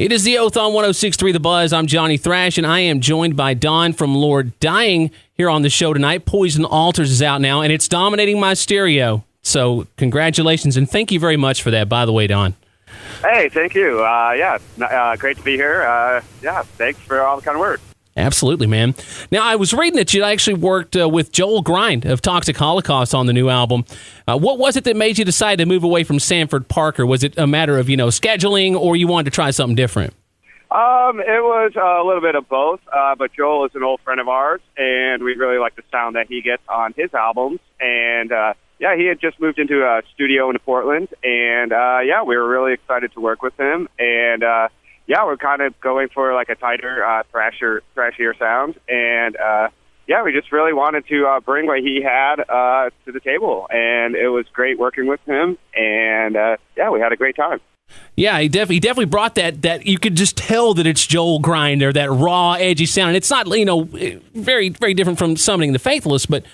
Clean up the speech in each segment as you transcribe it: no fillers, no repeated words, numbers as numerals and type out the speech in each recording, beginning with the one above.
It is the Oath on 106.3 The Buzz. I'm Johnny Thrash, and I am joined by Don from Lord Dying here on the show tonight. Poison Altars is out now, and it's dominating my stereo. So congratulations, and thank you very much for that, by the way, Don. Hey, thank you. Great to be here. Thanks for all the kind words. Absolutely, man. Now, I was reading that you actually worked with Joel Grind of Toxic Holocaust on the new album. What was it that made you decide to move away from Sanford Parker? Was it a matter of, scheduling, or you wanted to try something different? It was a little bit of both, but Joel is an old friend of ours, and we really like the sound that he gets on his albums. And, he had just moved into a studio in Portland, and, we were really excited to work with him. And, we're kind of going for like a tighter, thrashier sound. And, we just really wanted to bring what he had to the table. And it was great working with him. And, we had a great time. Yeah, he definitely brought that you could just tell that it's Joel Grind there, that raw, edgy sound. And it's not, very, very different from Summoning the Faithless, but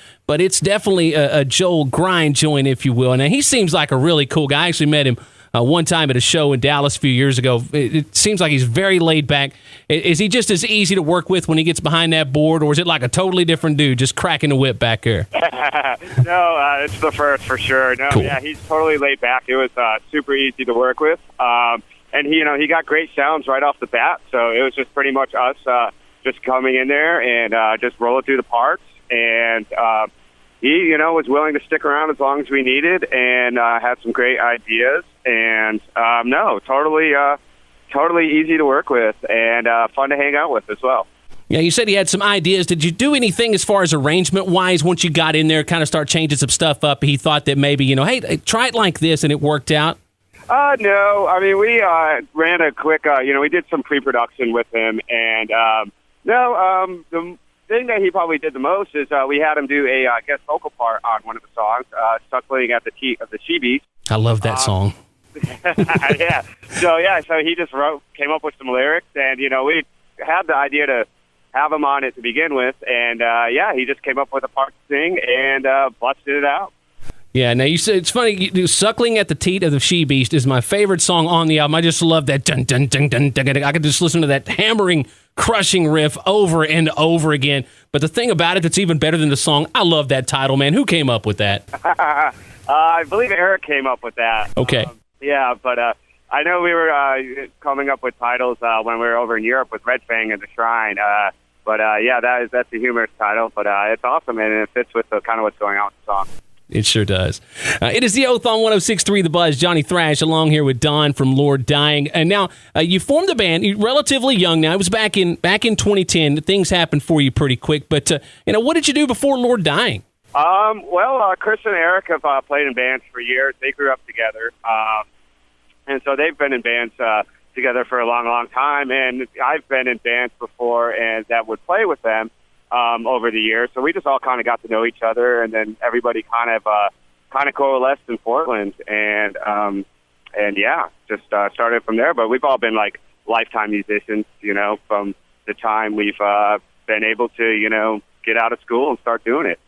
it's definitely a Joel Grind joint, if you will. And he seems like a really cool guy. I actually met him one time at a show in Dallas a few years ago. It seems like he's very laid back. Is he just as easy to work with when he gets behind that board, or is it like a totally different dude just cracking the whip back here? No, it's the first for sure. No, cool. Yeah, he's totally laid back. It was super easy to work with. And he got great sounds right off the bat. So it was just pretty much us just coming in there and just rolling through the parts. And he, was willing to stick around as long as we needed, and had some great ideas. And totally easy to work with, and fun to hang out with as well. Yeah, you said he had some ideas. Did you do anything as far as arrangement-wise once you got in there, kind of start changing some stuff up? He thought that maybe, hey, try it like this, and it worked out? No. I mean, we ran a quick, we did some pre-production with him, and the thing that he probably did the most is we had him do a guest vocal part on one of the songs, Suckling at the Teat of the She-Beast. I love that song. Yeah. So he just came up with some lyrics, and, we had the idea to have him on it to begin with, and, he just came up with a part to sing and busted it out. Yeah, now you said it's funny. "Suckling at the Teat of the She-Beast" is my favorite song on the album. I just love that dun dun dun dun dun. I could just listen to that hammering, crushing riff over and over again. But the thing about it that's even better than the song, I love that title, man. Who came up with that? I believe Eric came up with that. Okay. But I know we were coming up with titles when we were over in Europe with Red Fang and the Shrine. That's a humorous title, but it's awesome, and it fits with kind of what's going on with the song. It sure does. It is the Oath on 106.3 The Buzz. Johnny Thrash along here with Don from Lord Dying. And now you formed the band. You're relatively young now. It was back in 2010. Things happened for you pretty quick. But what did you do before Lord Dying? Chris and Eric have played in bands for years. They grew up together, and so they've been in bands together for a long, long time. And I've been in bands before, and that would play with them. Over the years, so we just all kind of got to know each other, and then everybody kind of coalesced in Portland, and just started from there. But we've all been like lifetime musicians, from the time we've been able to, get out of school and start doing it.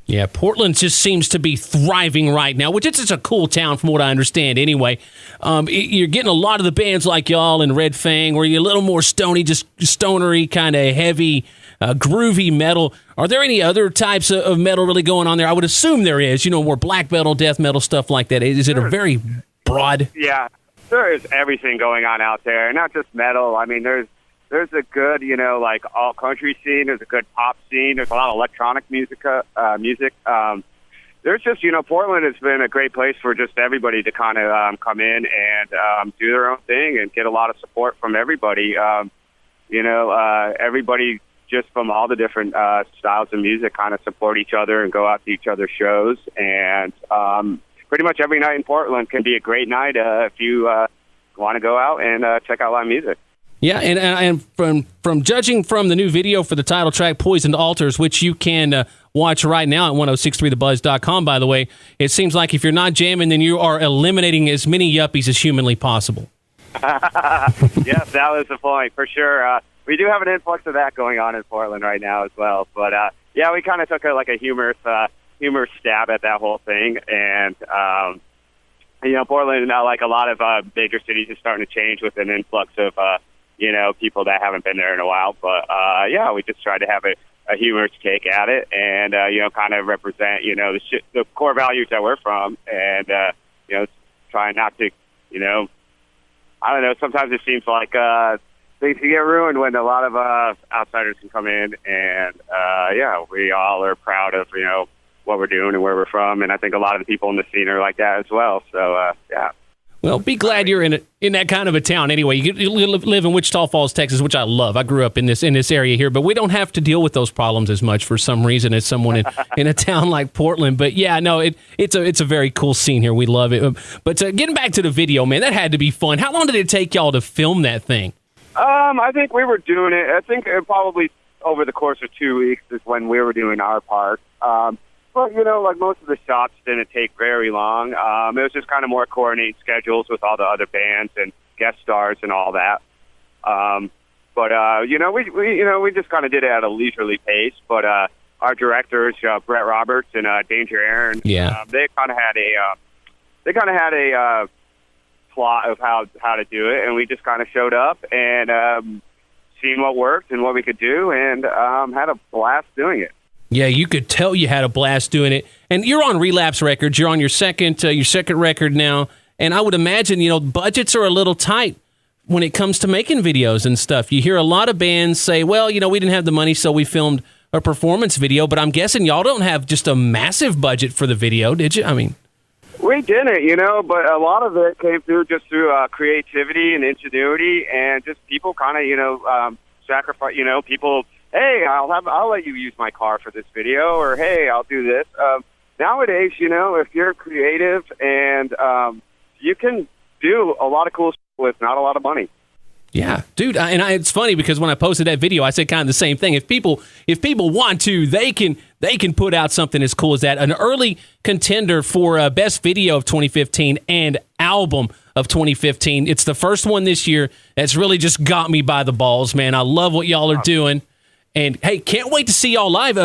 Yeah, Portland just seems to be thriving right now, which it's a cool town from what I understand anyway. You're getting a lot of the bands like y'all and Red Fang, where you're a little more stony, just stonery, kind of heavy, groovy metal. Are there any other types of metal really going on there? I would assume there is, more black metal, death metal, stuff like that. Is it a very broad? Yeah, there is everything going on out there, not just metal. I mean, there's a good, like all country scene. There's a good pop scene. There's a lot of electronic music. There's just, Portland has been a great place for just everybody to kind of come in and do their own thing and get a lot of support from everybody. Everybody just from all the different styles of music kind of support each other and go out to each other's shows. And pretty much every night in Portland can be a great night if you want to go out and check out live music. Yeah, and from judging from the new video for the title track, Poisoned Altars, which you can watch right now at 1063thebuzz.com, by the way, it seems like if you're not jamming, then you are eliminating as many yuppies as humanly possible. Yes, that was the point, for sure. We do have an influx of that going on in Portland right now as well. But, we kind of took a humorous stab at that whole thing. And, Portland, like a lot of bigger cities, is starting to change with an influx of people that haven't been there in a while. But yeah, we just tried to have a humorous take at it, and kind of represent the core values that we're from, and try not to I don't know. Sometimes it seems like things can get ruined when a lot of outsiders can come in, and yeah, we all are proud of what we're doing and where we're from, and I think a lot of the people in the scene are like that as well. So yeah. Well, be glad you're in that kind of a town anyway. You live in Wichita Falls, Texas, which I love. I grew up in this area here, but we don't have to deal with those problems as much for some reason as someone in a town like Portland. But yeah, no, it's a very cool scene here. We love it. But getting back to the video, man, that had to be fun. How long did it take y'all to film that thing? I think we were doing it. I think it probably over the course of 2 weeks is when we were doing our part. But, like most of the shots didn't take very long. It was just kind of more coordinating schedules with all the other bands and guest stars and all that. But we just kind of did it at a leisurely pace. But our directors, Brett Roberts and Danger Aaron, they kind of had a plot of how to do it, and we just kind of showed up and seen what worked and what we could do, and had a blast doing it. Yeah, you could tell you had a blast doing it. And you're on Relapse Records. You're on your second record now. And I would imagine, budgets are a little tight when it comes to making videos and stuff. You hear a lot of bands say, well, we didn't have the money, so we filmed a performance video. But I'm guessing y'all don't have just a massive budget for the video, did you? I mean, we didn't, but a lot of it came through creativity and ingenuity, and just people kind of, sacrifice, people, hey, I'll let you use my car for this video, or hey, I'll do this. Nowadays, if you're creative and you can do a lot of cool stuff with not a lot of money. Yeah, dude, it's funny because when I posted that video, I said kind of the same thing. If people want to, they can put out something as cool as that. An early contender for best video of 2015 and album of 2015. It's the first one this year that's really just got me by the balls, man. I love what y'all are doing. And, hey, can't wait to see y'all live.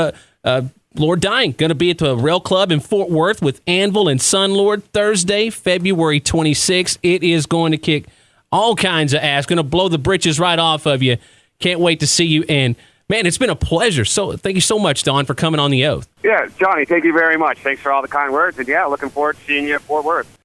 Lord Dying, going to be at the Rail Club in Fort Worth with Anvil and Sunlord Thursday, February 26th. It is going to kick all kinds of ass. Going to blow the britches right off of you. Can't wait to see you. And, man, it's been a pleasure. So thank you so much, Don, for coming on The Oath. Yeah, Johnny, thank you very much. Thanks for all the kind words. And, yeah, looking forward to seeing you at Fort Worth.